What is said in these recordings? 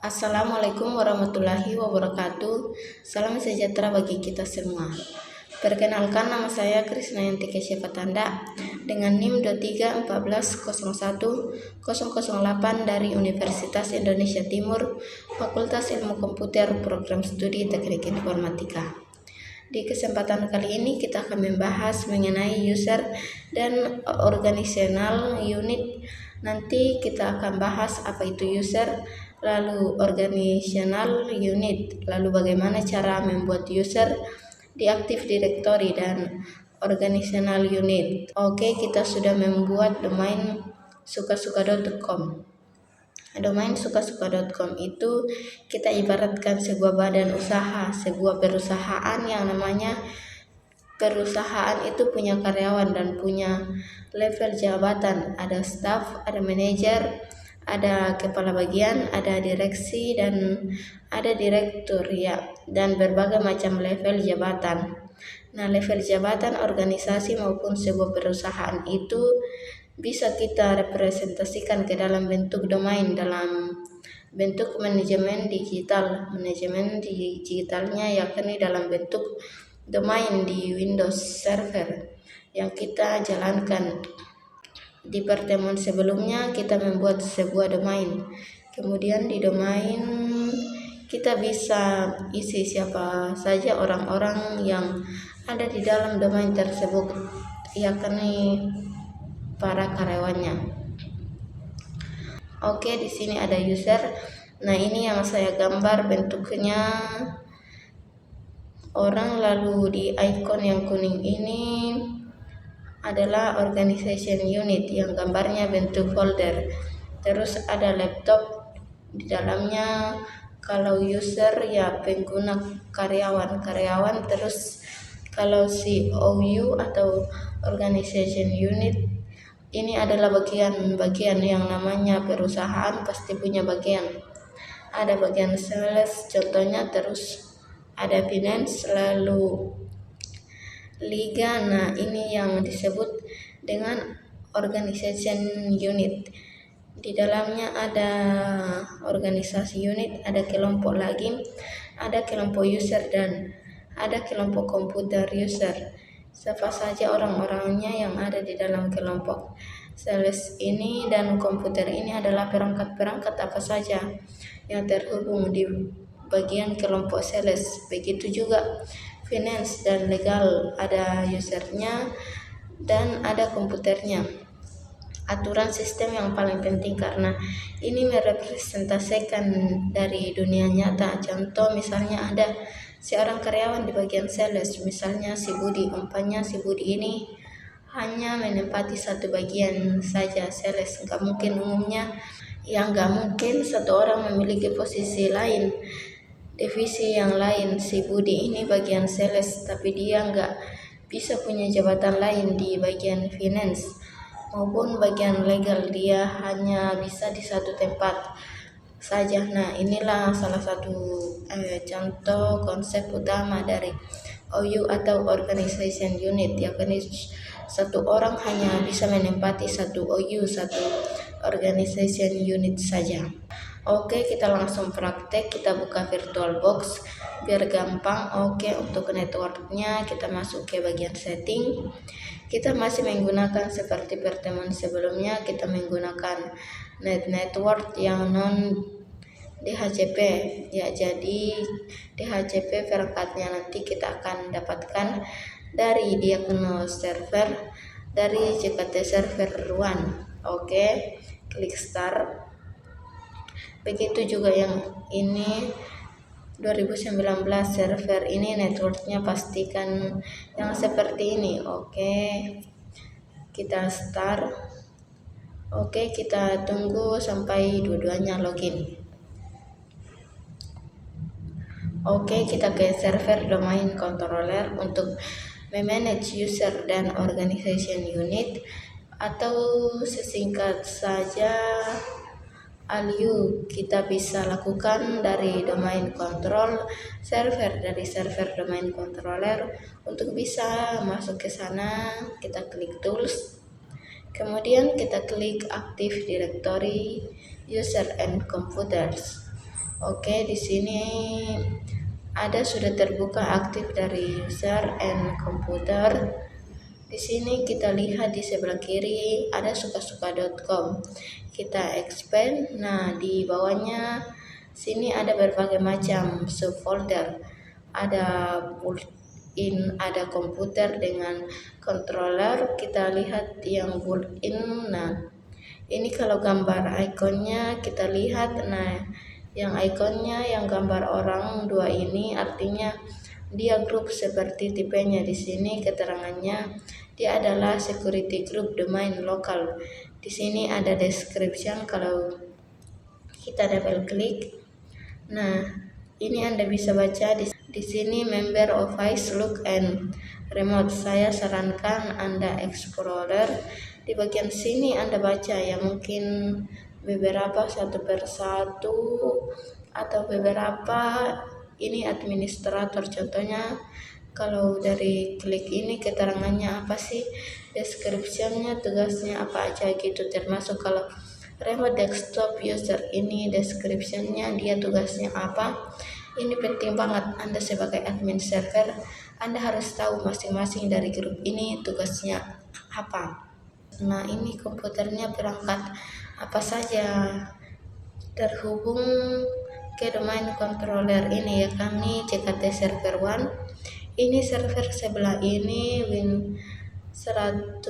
Assalamualaikum warahmatullahi wabarakatuh. Salam sejahtera bagi kita semua. Perkenalkan, nama saya Krisnayanti Kesya Fatanda dengan NIM 2314010008 dari Universitas Indonesia Timur, Fakultas Ilmu Komputer, Program Studi Teknik Informatika. Di kesempatan kali ini kita akan membahas mengenai user dan organizational unit. Nanti kita akan bahas apa itu user, lalu organizational unit, lalu bagaimana cara membuat user di Active Directory dan organizational unit. Oke, kita sudah membuat domain sukasuka.com. Domain sukasuka.com itu kita ibaratkan sebuah badan usaha, sebuah perusahaan yang namanya perusahaan itu punya karyawan dan punya level jabatan, ada staff, ada manajer, ada kepala bagian, ada direksi, dan ada direktur ya, dan berbagai macam level jabatan. Nah, level jabatan organisasi maupun sebuah perusahaan itu bisa kita representasikan ke dalam bentuk domain, dalam bentuk manajemen digital. Manajemen digitalnya yakni dalam bentuk domain di Windows Server yang kita jalankan. Di pertemuan sebelumnya kita membuat sebuah domain. Kemudian di domain kita bisa isi siapa saja orang-orang yang ada di dalam domain tersebut, yakni para karyawannya. Oke, di sini ada user. Nah, ini yang saya gambar bentuknya orang, lalu di icon yang kuning ini adalah organization unit yang gambarnya bentuk folder. Terus ada laptop di dalamnya. Kalau user ya pengguna karyawan. Terus kalau si OU atau organization unit ini adalah bagian yang namanya perusahaan pasti punya bagian. Ada bagian sales contohnya, terus ada finance, lalu liga. Nah, ini yang disebut dengan organization unit. Di dalamnya ada organisasi unit, ada kelompok lagi, ada kelompok user, dan ada kelompok komputer user. Siapa saja orang-orangnya yang ada di dalam kelompok sales ini dan komputer ini adalah perangkat-perangkat apa saja yang terhubung di bagian kelompok sales. Begitu juga finance dan legal, ada usernya dan ada komputernya. Aturan sistem yang paling penting karena ini merepresentasikan dari dunia nyata. Contoh misalnya ada seorang karyawan di bagian sales, misalnya si Budi. Umpamanya si Budi ini hanya menempati satu bagian saja sales, nggak mungkin satu orang memiliki posisi lain, divisi yang lain. Si Budi ini bagian sales, tapi dia nggak bisa punya jabatan lain di bagian finance maupun bagian legal, dia hanya bisa di satu tempat saja. Nah, inilah salah satu contoh konsep utama dari OU atau organization unit, yakni satu orang hanya bisa menempati satu OU, satu organization unit saja. Oke, kita langsung praktek. Kita buka VirtualBox biar gampang. Oke, untuk networknya kita masuk ke bagian setting. Kita masih menggunakan seperti pertemuan sebelumnya, kita menggunakan network yang non DHCP ya. Jadi DHCP perangkatnya nanti kita akan dapatkan dari Diagnos Server, dari JKT Server 1. Oke, klik start. Begitu juga yang ini 2019 server ini networknya pastikan yang seperti ini. Oke, kita start. Oke, kita tunggu sampai dua-duanya login. Oke, kita ke server domain controller untuk memanage user dan organization unit, atau sesingkat saja ALU. Kita bisa lakukan dari domain control server, dari server domain controller. Untuk bisa masuk ke sana, kita klik tools, kemudian kita klik Active Directory User and Computers. Oke, di sini ada sudah terbuka aktif dari user and komputer. Di sini kita lihat di sebelah kiri ada sukasuka.com. Kita expand. Nah, di bawahnya sini ada berbagai macam subfolder. Ada built-in, ada komputer dengan controller. Kita lihat yang built-in. Nah, ini kalau gambar ikonnya kita lihat. Nah, yang ikonnya yang gambar orang dua ini artinya dia grup seperti tipenya. Di sini keterangannya dia adalah security group domain lokal. Di sini ada description kalau kita double klik. Nah, ini Anda bisa baca di sini member of Ice Look and Remote. Saya sarankan Anda explorer. Di bagian sini Anda baca ya, mungkin beberapa satu persatu atau beberapa ini administrator. Contohnya kalau dari klik ini keterangannya apa sih, descriptionnya, tugasnya apa aja gitu, termasuk kalau remote desktop user ini descriptionnya dia tugasnya apa. Ini penting banget, Anda sebagai admin server Anda harus tahu masing-masing dari grup ini tugasnya apa. Nah, ini komputernya berangkat apa saja terhubung ke domain controller ini ya, kami CKT server 1. Ini server sebelah ini Win 101,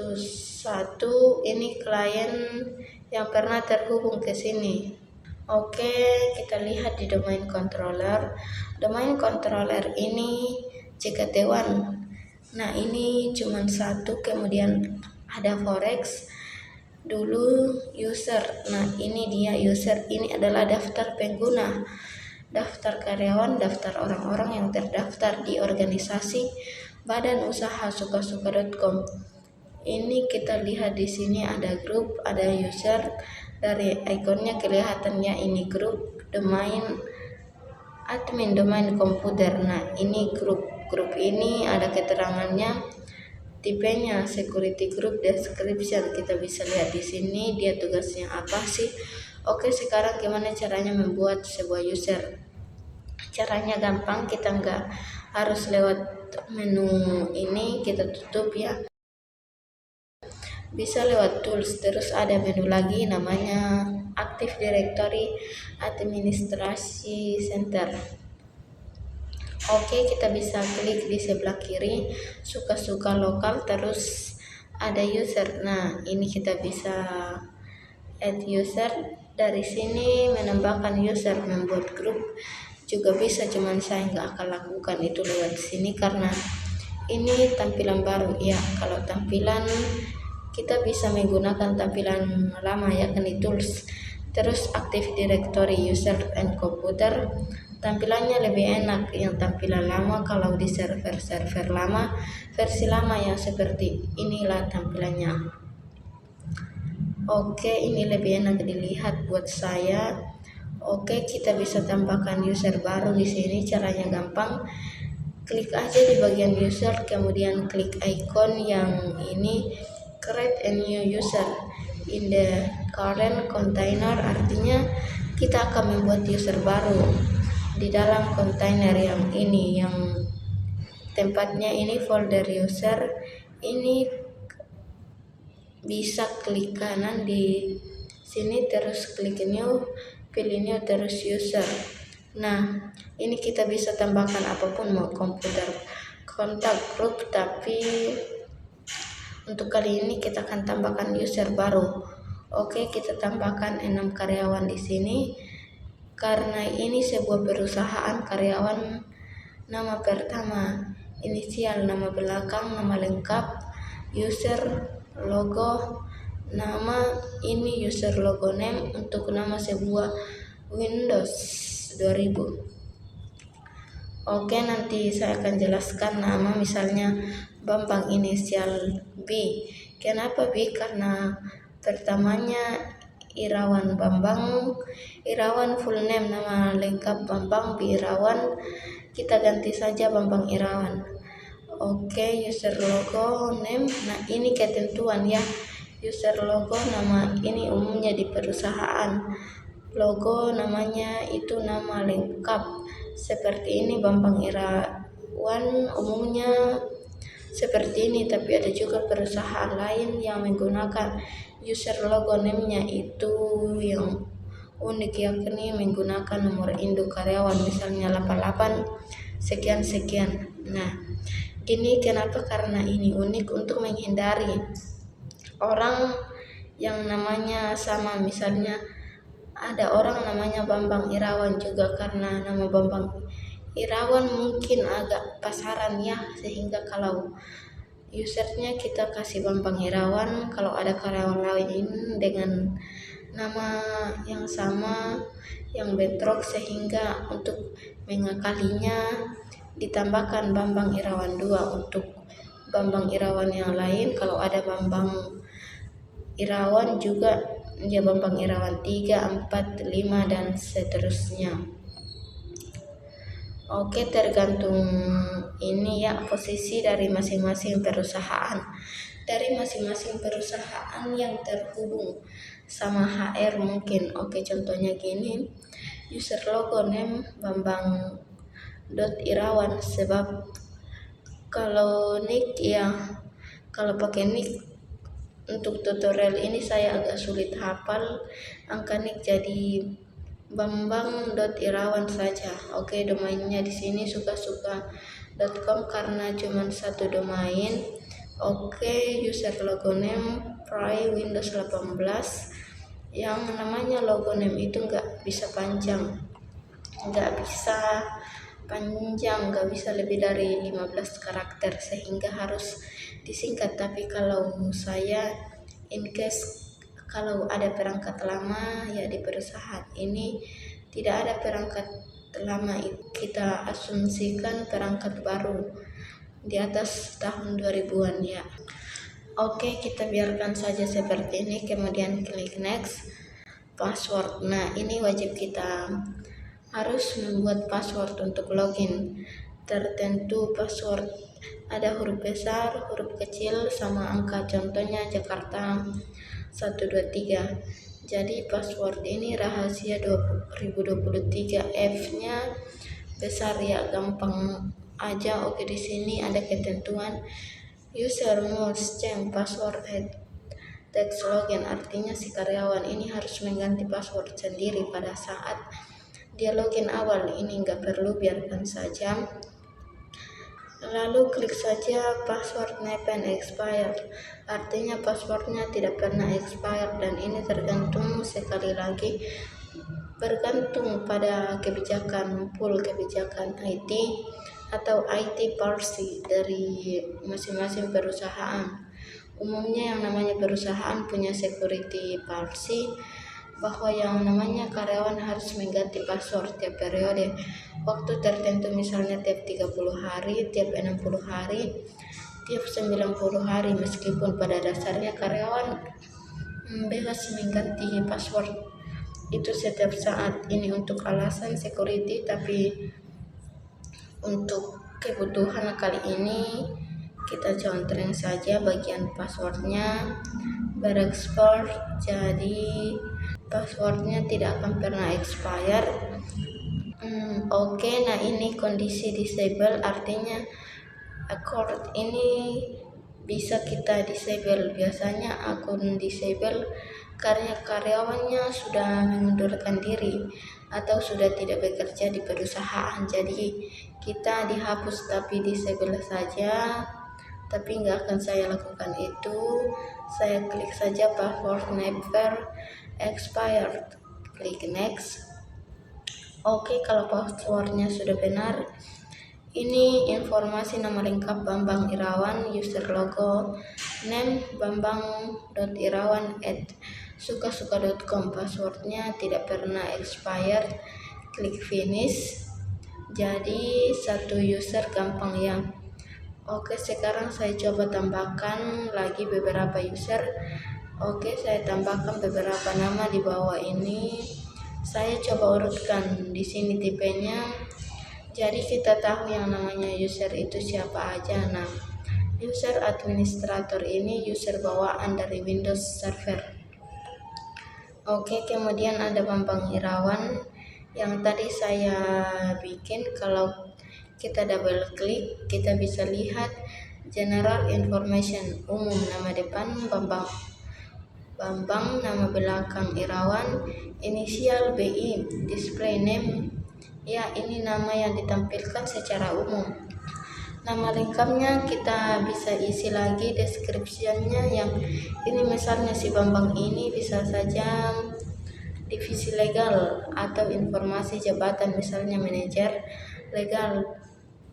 ini klien yang pernah terhubung ke sini. Oke, kita lihat di domain controller. Domain controller ini CKT1. Nah, ini cuma satu, kemudian ada forex. Dulu user. Nah, ini dia user. Ini adalah daftar pengguna, daftar karyawan, daftar orang-orang yang terdaftar di organisasi badan usaha sukasuka.com. Ini kita lihat di sini ada grup, ada user. Dari ikonnya kelihatannya ini grup, domain, admin domain komputer. Nah, ini grup ini ada keterangannya, tipenya security group, description kita bisa lihat di sini dia tugasnya apa sih. Oke, sekarang gimana caranya membuat sebuah user? Caranya gampang, kita nggak harus lewat menu ini, kita tutup ya. Bisa lewat tools, terus ada menu lagi namanya Active Directory Administrasi Center. Oke, kita bisa klik di sebelah kiri suka-suka lokal, terus ada user. Nah, ini kita bisa add user. Dari sini menambahkan user, membuat grup juga bisa, cuman saya nggak akan lakukan itu lewat sini karena ini tampilan baru ya. Kalau tampilan kita bisa menggunakan tampilan lama ya, di tools. Terus Active Directory user and computer, tampilannya lebih enak yang tampilan lama. Kalau di server lama, versi lama yang seperti inilah tampilannya. Oke, ini lebih enak dilihat buat saya. Oke, kita bisa tambahkan user baru di sini. Caranya gampang, klik aja di bagian user, kemudian klik icon yang ini create a new user in the current container, artinya kita akan membuat user baru di dalam kontainer yang ini, yang tempatnya ini folder user. Ini bisa klik kanan di sini, terus klik new, pilih new, terus user. Nah, ini kita bisa tambahkan apapun, mau komputer, kontak, grup, tapi untuk kali ini kita akan tambahkan user baru. Oke, kita tambahkan 6 karyawan di sini. Karena ini sebuah perusahaan, karyawan nama pertama, inisial, nama belakang, nama lengkap, user, logo, nama ini user logo name untuk nama sebuah Windows 2000. Oke, nanti saya akan jelaskan nama, misalnya Bambang inisial B. Kenapa B? Karena pertamanya Irawan Bambang, Irawan full name, nama lengkap Bambang B Irawan, kita ganti saja Bambang Irawan. Oke, user logo name, nah ini ketentuan ya, user logo nama ini umumnya di perusahaan. logo namanya itu nama lengkap seperti ini. Bambang Irawan umumnya seperti ini, tapi ada juga perusahaan lain yang menggunakan user logo name-nya itu yang unik, yakni menggunakan nomor induk karyawan, misalnya 88 sekian sekian. Nah, ini kenapa? Karena ini unik untuk menghindari orang yang namanya sama. Misalnya ada orang namanya Bambang Irawan juga, karena nama Bambang Irawan mungkin agak pasaran ya, sehingga kalau usernya kita kasih Bambang Irawan, kalau ada karyawan lain dengan nama yang sama yang bentrok, sehingga untuk mengakalinya ditambahkan Bambang Irawan 2 untuk Bambang Irawan yang lain. Kalau ada Bambang Irawan juga ya Bambang Irawan 3, 4, 5 dan seterusnya. Oke, tergantung ini ya posisi dari masing-masing perusahaan. Dari masing-masing perusahaan yang terhubung sama HR mungkin. Oke, contohnya gini. User logo name Bambang.Irawan, sebab kalau nick ya, kalau pakai nick untuk tutorial ini saya agak sulit hafal angka nick, jadi Bambang.Irawan saja. Oke, domainnya di sini suka-suka.com karena cuma satu domain. Oke, user logo name Pry Windows 18 yang namanya logo name itu nggak bisa panjang, nggak bisa lebih dari 15 karakter, sehingga harus disingkat. Tapi kalau saya in case kalau ada perangkat lama ya di perusahaan ini tidak ada perangkat lama, kita asumsikan perangkat baru di atas tahun 2000-an ya. Oke, kita biarkan saja seperti ini, kemudian klik next. Password, nah ini wajib kita harus membuat password untuk login tertentu. Password ada huruf besar, huruf kecil, sama angka, contohnya Jakarta 123. Jadi password ini rahasia 2023, F-nya besar ya, gampang aja. Oke, di sini ada ketentuan user must change password at text login, artinya si karyawan ini harus mengganti password sendiri pada saat dia login awal. Ini nggak perlu, biarkan saja. Lalu klik saja password never expired, artinya passwordnya tidak pernah expired, dan ini tergantung, sekali lagi bergantung pada kebijakan pool, kebijakan IT atau IT policy dari masing-masing perusahaan. Umumnya yang namanya perusahaan punya security policy bahwa yang namanya karyawan harus mengganti password tiap periode waktu tertentu, misalnya tiap 30 hari, tiap 60 hari, tiap 90 hari, meskipun pada dasarnya karyawan bebas mengganti password itu setiap saat. Ini untuk alasan security, tapi untuk kebutuhan kali ini kita contreng saja bagian passwordnya berekspor, jadi passwordnya tidak akan pernah expire. Oke, nah ini kondisi disable, artinya account ini bisa kita disable. Biasanya akun disable karena karyawannya sudah mengundurkan diri atau sudah tidak bekerja di perusahaan, jadi kita dihapus, tapi disable saja. Tapi nggak akan saya lakukan itu. Saya klik saja password never expired, klik next. Oke, kalau passwordnya sudah benar, ini informasi nama lengkap Bambang Irawan, user logo name Bambang.Irawan @sukasuka.com, passwordnya tidak pernah expired, klik finish. Jadi satu user gampang ya. Oke, sekarang saya coba tambahkan lagi beberapa user. Oke, saya tambahkan beberapa nama di bawah ini. Saya coba urutkan di sini tipenya. Jadi kita tahu yang namanya user itu siapa aja. Nah, user administrator ini user bawaan dari Windows Server. Oke, kemudian ada Bambang Irawan yang tadi saya bikin. Kalau kita double klik, kita bisa lihat general information umum, nama depan Bambang, nama belakang Irawan, inisial BI, display name. Ya, ini nama yang ditampilkan secara umum. Nama lengkapnya kita bisa isi lagi deskripsinya, yang ini misalnya si Bambang ini bisa saja divisi legal atau informasi jabatan, misalnya manajer legal.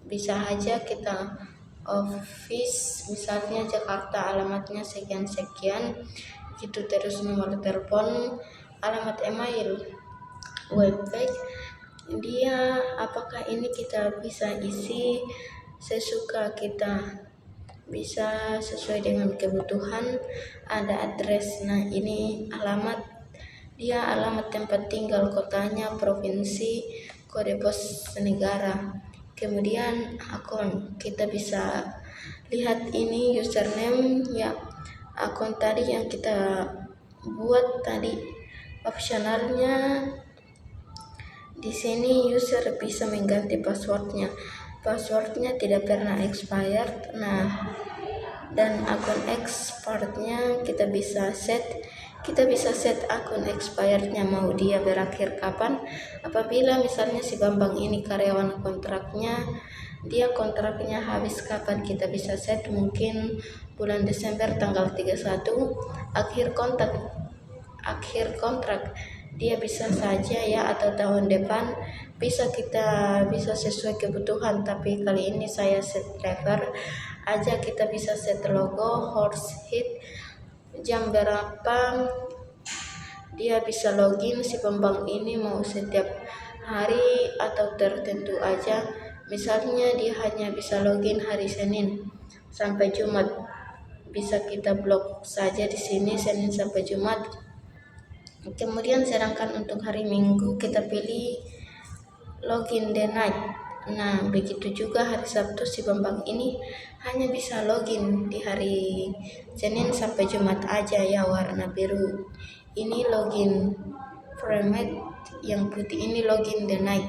Bisa aja kita office, misalnya Jakarta, alamatnya sekian-sekian gitu, terus nomor telepon, alamat email, webpage. Dia apakah ini kita bisa isi sesuka kita, bisa sesuai dengan kebutuhan. Ada address, nah ini alamat, dia alamat tempat tinggal, kotanya, provinsi, kode pos negara. Kemudian akun, kita bisa lihat ini username, ya akun tadi yang kita buat tadi. Opsionalnya di sini user bisa mengganti passwordnya. Passwordnya tidak pernah expired. Nah, dan akun expirednya kita bisa set. Kita bisa set akun expirednya mau dia berakhir kapan. Apabila misalnya si Bambang ini karyawan kontraknya, dia kontraknya habis kapan, kita bisa set mungkin bulan Desember tanggal 31 akhir kontrak. Dia bisa saja ya, atau tahun depan bisa, kita bisa sesuai kebutuhan. Tapi kali ini saya set driver aja. Kita bisa set logo, horse head, jam berapa dia bisa login. Si Bambang ini mau setiap hari atau tertentu aja, misalnya dia hanya bisa login hari Senin sampai Jumat, bisa kita blok saja di sini Senin sampai Jumat. Kemudian sedangkan untuk hari Minggu kita pilih login the night. Nah, begitu juga hari Sabtu, si Bambang ini hanya bisa login di hari Senin sampai Jumat aja ya, warna biru. Ini login format, yang putih ini login the night.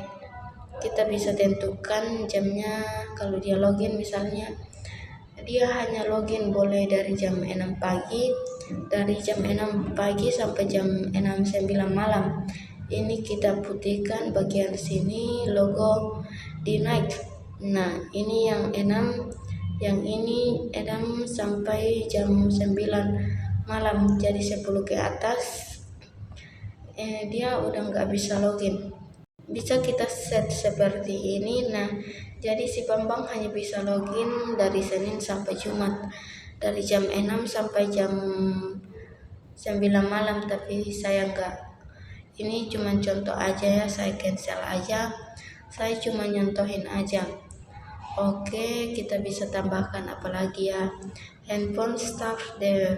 Kita bisa tentukan jamnya. Kalau dia login misalnya dia hanya login boleh dari jam 6 pagi, dari jam 6 pagi sampai jam 9 malam. Ini kita putihkan bagian sini logo di night. Nah, ini yang 6, yang ini 6 sampai jam 9 malam, jadi 10 ke atas dia udah nggak bisa login. Bisa kita set seperti ini. Nah, jadi si Bambang hanya bisa login dari Senin sampai Jumat, dari jam 6 sampai jam 9 malam. Tapi saya enggak, ini cuma contoh aja ya, saya cancel aja, saya cuma nyontohin aja. Oke, kita bisa tambahkan apalagi ya, handphone start the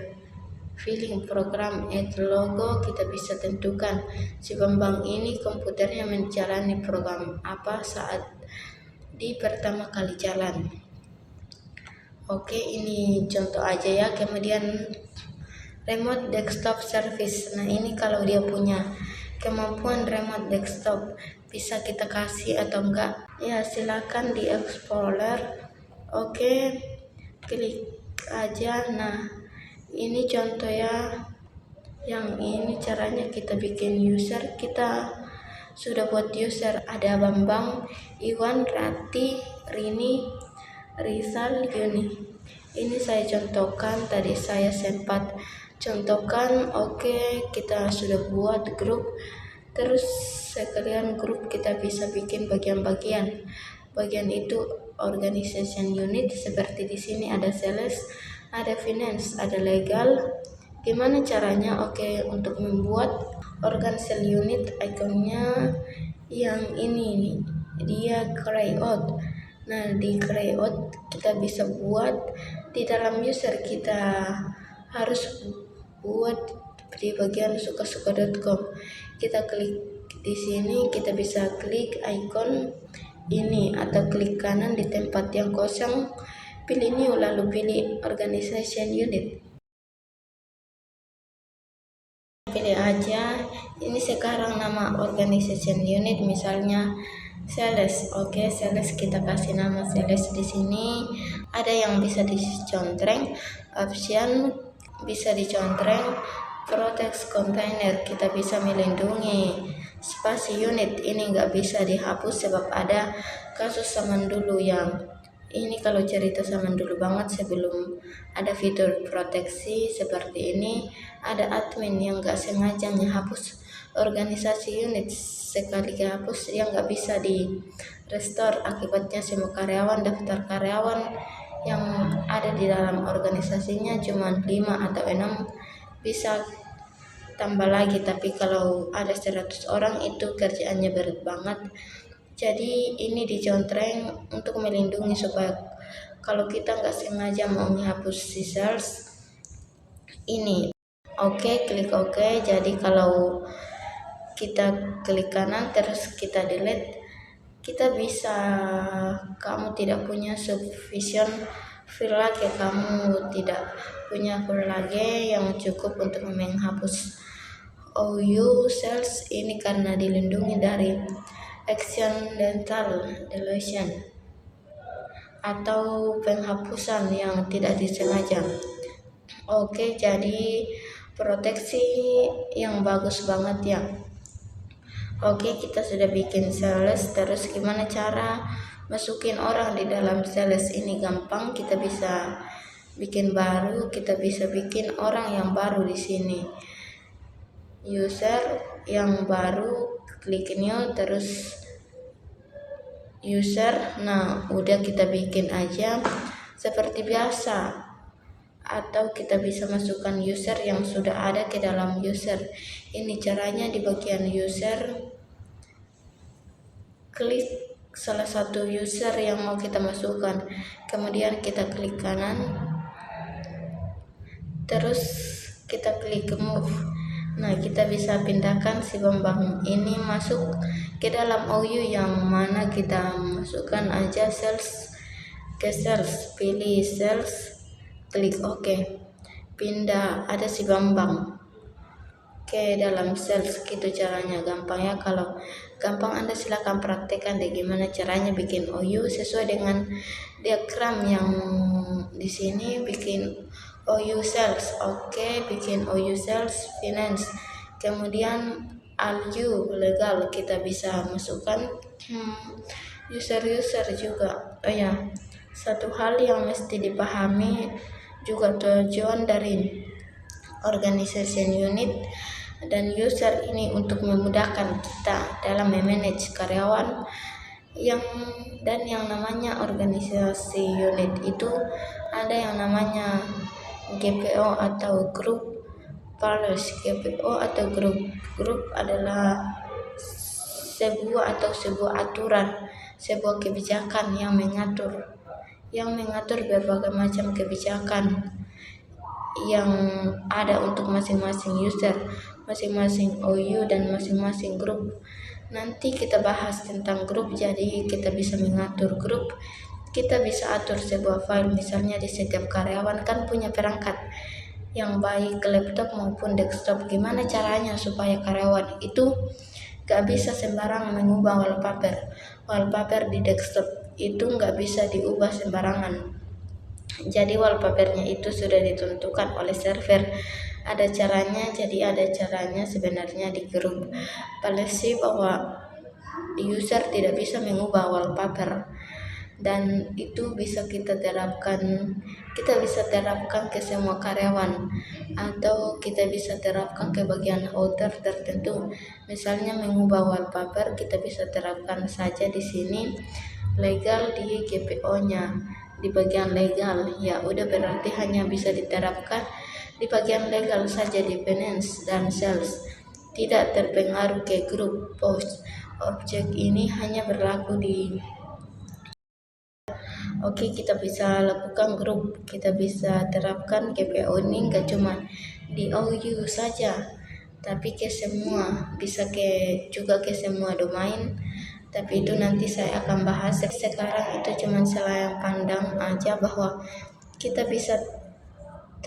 filling program, add logo. Kita bisa tentukan si Bambang ini komputernya menjalani program apa saat di pertama kali jalan. Oke, ini contoh aja ya. Kemudian remote desktop service. Nah, ini kalau dia punya kemampuan remote desktop, bisa kita kasih atau enggak ya, silakan di Explorer. Oke, klik aja. Nah, ini contoh ya, yang ini caranya kita bikin user. Kita sudah buat user, ada Bambang, Iwan, Rati, Rini, Rizal, Yuni. Ini saya contohkan, tadi saya sempat contohkan. Oke, kita sudah buat grup. Terus sekalian grup kita bisa bikin bagian-bagian. Bagian itu organization unit, seperti di sini ada sales, ada finance, ada legal. Gimana caranya? Oke, untuk membuat organization unit, ikonnya yang ini dia create. Nah, di create kita bisa buat di dalam user, kita harus buat di bagian suka-suka.com. Kita klik di sini, kita bisa klik icon ini atau klik kanan di tempat yang kosong, pilih new, lalu pilih organization unit. Pilih aja. Ini sekarang nama organization unit misalnya sales. Oke, sales kita kasih nama sales di sini. Ada yang bisa dicontreng, option bisa dicontreng, protect container kita bisa melindungi. Spasi unit ini nggak bisa dihapus sebab ada kasus zaman dulu yang ini kalau cerita zaman dulu banget sebelum ada fitur proteksi seperti ini, ada admin yang nggak sengaja menghapus organisasi unit, sekali dihapus yang nggak bisa di restore, akibatnya semua karyawan, daftar karyawan yang ada di dalam organisasinya cuma 5 atau 6 bisa tambah lagi, tapi kalau ada 100 orang itu kerjaannya berat banget. Jadi ini dicontreng untuk melindungi supaya kalau kita nggak sengaja mau menghapus si sales ini. Oke, klik oke. Jadi kalau kita klik kanan terus kita delete, kita bisa, kamu tidak punya sufficient file lagi, kamu tidak punya file lagi yang cukup untuk menghapus OU sales ini karena dilindungi dari accidental deletion atau penghapusan yang tidak disengaja. Oke, jadi proteksi yang bagus banget ya. Oke, kita sudah bikin sales. Terus gimana cara masukin orang di dalam sales ini? Gampang, kita bisa bikin baru, kita bisa bikin orang yang baru di sini. User yang baru, klik new, terus user. Nah, udah kita bikin aja seperti biasa, atau kita bisa masukkan user yang sudah ada ke dalam user. Ini caranya di bagian user, klik salah satu user yang mau kita masukkan, kemudian kita klik kanan, terus kita klik move. Nah, kita bisa pindahkan si Bambang ini masuk ke dalam OU yang mana kita masukkan aja sales ke sales, pilih sales, klik OK, pindah ada si Bambang ke dalam sales. Gitu caranya, gampang ya. Kalau gampang Anda silakan praktekkan deh gimana caranya bikin OU sesuai dengan diagram yang di sini. Bikin OU sales, oke, bikin OU sales finance, kemudian ALU legal kita bisa masukkan user juga. Oh ya, satu hal yang mesti dipahami juga, tujuan dari organization unit dan user ini untuk memudahkan kita dalam memanage karyawan yang namanya organisasi unit itu ada yang namanya GPO atau grup policy. GPO atau grup adalah sebuah aturan, sebuah kebijakan yang mengatur berbagai macam kebijakan yang ada untuk masing-masing user, masing-masing OU dan masing-masing grup. Nanti kita bahas tentang grup, jadi kita bisa mengatur grup. Kita bisa atur sebuah file, misalnya di setiap karyawan kan punya perangkat yang baik laptop maupun desktop. Gimana caranya supaya karyawan itu gak bisa sembarang mengubah wallpaper di desktop itu gak bisa diubah sembarangan. Jadi wallpapernya itu sudah ditentukan oleh server. Ada caranya, jadi ada caranya sebenarnya di grup policy bahwa user tidak bisa mengubah wallpaper, dan itu bisa kita terapkan ke semua karyawan, atau kita bisa terapkan ke bagian outer tertentu. Misalnya mengubah wallpaper, kita bisa terapkan saja di sini legal di GPO-nya, di bagian legal. Ya udah, berarti hanya bisa diterapkan di bagian legal saja, di finance dan sales, tidak terpengaruh ke grup post. Objek ini hanya berlaku di Oke, kita bisa lakukan grup, kita bisa terapkan GPO ini gak cuma di OU saja, tapi ke semua, bisa juga ke semua domain. Tapi itu nanti saya akan bahas. Sekarang itu cuma selayang pandang aja bahwa kita bisa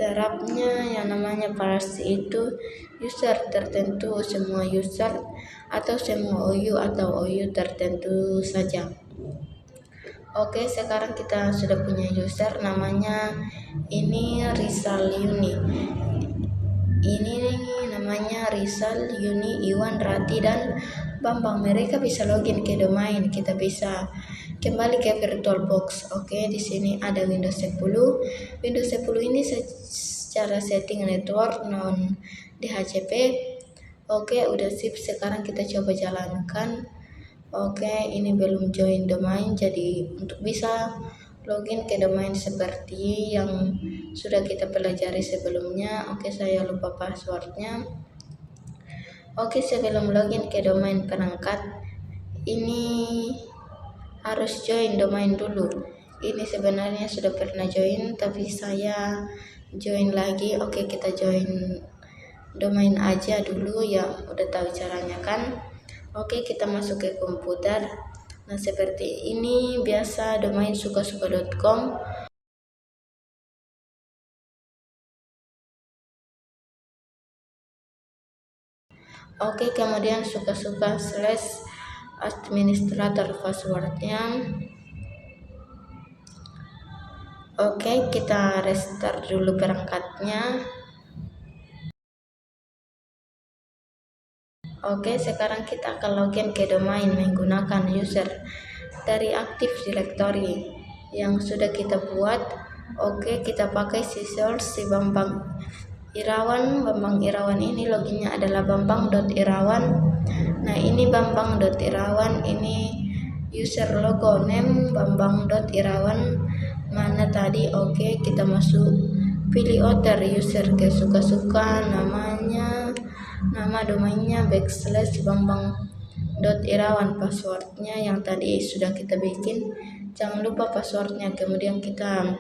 terapnya yang namanya parsi itu user tertentu, semua user atau semua OU atau OU tertentu saja. Oke, sekarang kita sudah punya user namanya ini Rizal Yuni. Ini namanya Rizal, Yuni, Iwan, Rati, dan Bambang. Mereka bisa login ke domain. Kita bisa kembali ke VirtualBox. Oke, di sini ada Windows 10. Windows 10 ini secara setting network non DHCP. Oke, udah sip. Sekarang kita coba jalankan. Oke, ini belum join domain. Jadi untuk bisa login ke domain seperti yang sudah kita pelajari sebelumnya. Oke, saya lupa passwordnya. Oke, sebelum login ke domain perangkat ini harus join domain dulu. Ini sebenarnya sudah pernah join tapi saya join lagi. Oke, kita join domain aja dulu ya, udah tahu caranya kan. Oke, kita masuk ke komputer. Nah, seperti ini biasa domain sukasuka.com. Oke, kemudian suka-suka / administrator passwordnya. Oke, kita restart dulu perangkatnya. Oke, sekarang kita akan login ke domain menggunakan user dari Active Directory yang sudah kita buat. Oke, kita pakai si Bambang Irawan. Bambang Irawan ini loginnya adalah bambang.irawan. Nah, ini bambang.irawan, ini user logo name bambang.irawan. Mana tadi? Oke, kita masuk, pilih order user ke suka-suka, namanya, nama domainnya /bambang.irawan, passwordnya yang tadi sudah kita bikin, jangan lupa passwordnya. Kemudian kita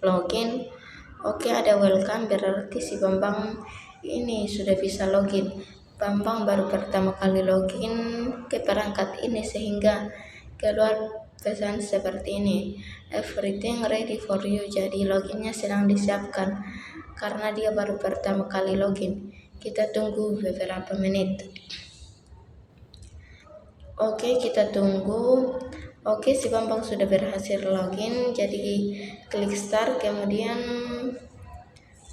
login. Oke, ada welcome, berarti si Bambang ini sudah bisa login. Bambang baru pertama kali login ke perangkat ini sehingga keluar pesan seperti ini, everything ready for you. Jadi loginnya sedang disiapkan karena dia baru pertama kali login. Kita tunggu beberapa menit. Oke, kita tunggu. Oke, si Bambang sudah berhasil login. Jadi klik start, kemudian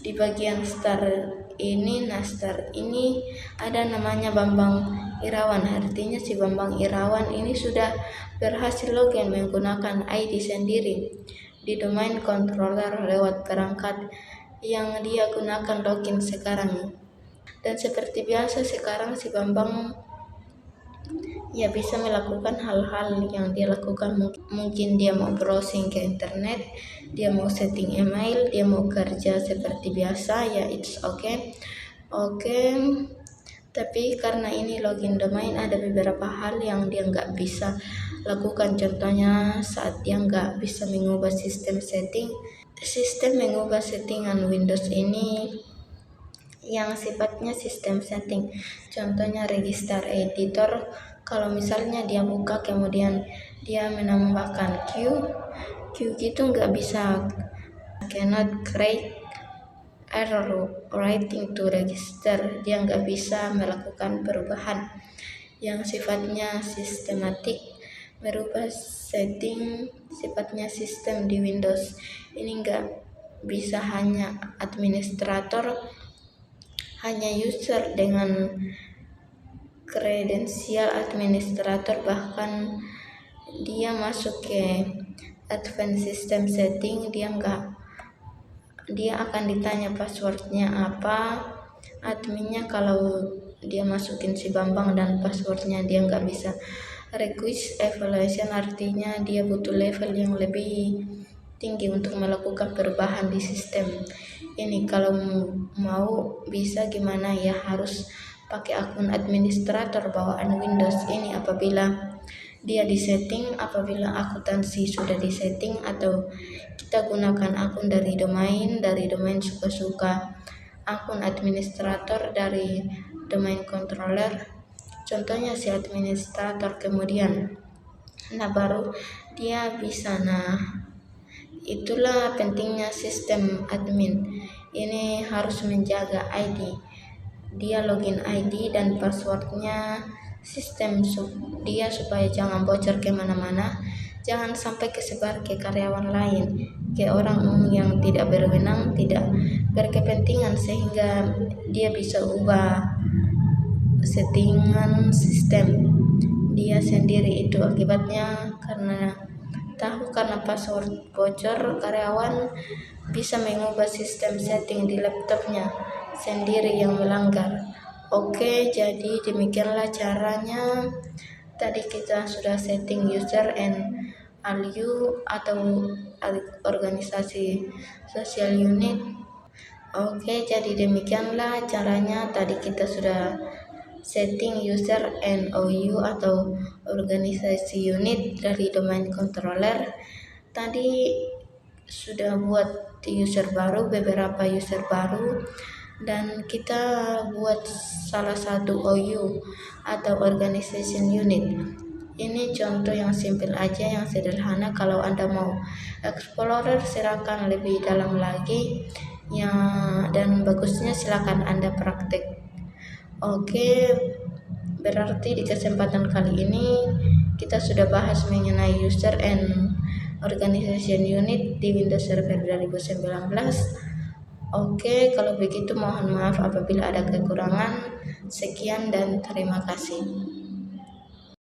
di bagian start ini, nah start ini ada namanya Bambang Irawan. Artinya si Bambang Irawan ini sudah berhasil login menggunakan ID sendiri di domain controller lewat perangkat yang dia gunakan login sekarang. Dan seperti biasa sekarang si Bambang ya bisa melakukan hal-hal yang dia lakukan. Mungkin dia mau browsing ke internet, dia mau setting email, dia mau kerja seperti biasa, ya it's okay. Oke, tapi karena ini login domain ada beberapa hal yang dia nggak bisa lakukan. Contohnya saat dia nggak bisa mengubah sistem mengubah settingan Windows ini yang sifatnya sistem setting. Contohnya register editor, kalau misalnya dia buka kemudian dia menambahkan Q gitu nggak bisa, cannot create error writing to register, dia nggak bisa melakukan perubahan yang sifatnya sistematik, merubah setting sifatnya sistem di Windows ini nggak bisa. Hanya administrator, hanya user dengan kredensial administrator, bahkan dia masuk ke advanced system setting, dia akan ditanya passwordnya apa. Adminnya kalau dia masukin si Bambang dan passwordnya dia nggak bisa. Request evaluation artinya dia butuh level yang lebih tinggi untuk melakukan perubahan di sistem ini. Kalau mau bisa gimana ya, harus pakai akun administrator bawaan Windows ini apabila dia disetting, apabila akuntansi sudah disetting, atau kita gunakan akun dari domain suka-suka, akun administrator dari domain controller, contohnya si administrator. Kemudian baru dia bisa. Nah, Itulah pentingnya sistem admin. Ini harus menjaga ID. Dia login ID dan passwordnya sistem dia supaya jangan bocor kemana-mana, jangan sampai kesebar ke karyawan lain, ke orang yang tidak berwenang, tidak berkepentingan, sehingga dia bisa ubah settingan sistem dia sendiri. Itu akibatnya karena password bocor, karyawan bisa mengubah sistem setting di laptopnya sendiri yang melanggar. Oke, jadi demikianlah caranya. Tadi kita sudah setting user and ALU atau organisasi sosial unit. Oke, jadi demikianlah caranya. Tadi kita sudah setting user and OU atau organisasi unit dari domain controller. Tadi sudah buat user baru, beberapa user baru, dan kita buat salah satu OU atau organization unit. Ini contoh yang simple aja, yang sederhana. Kalau Anda mau explorer silakan lebih dalam lagi ya, dan bagusnya silakan Anda praktek. Oke, berarti di kesempatan kali ini kita sudah bahas mengenai user and organization unit di Windows Server 2019. Oke, kalau begitu mohon maaf apabila ada kekurangan. Sekian dan terima kasih.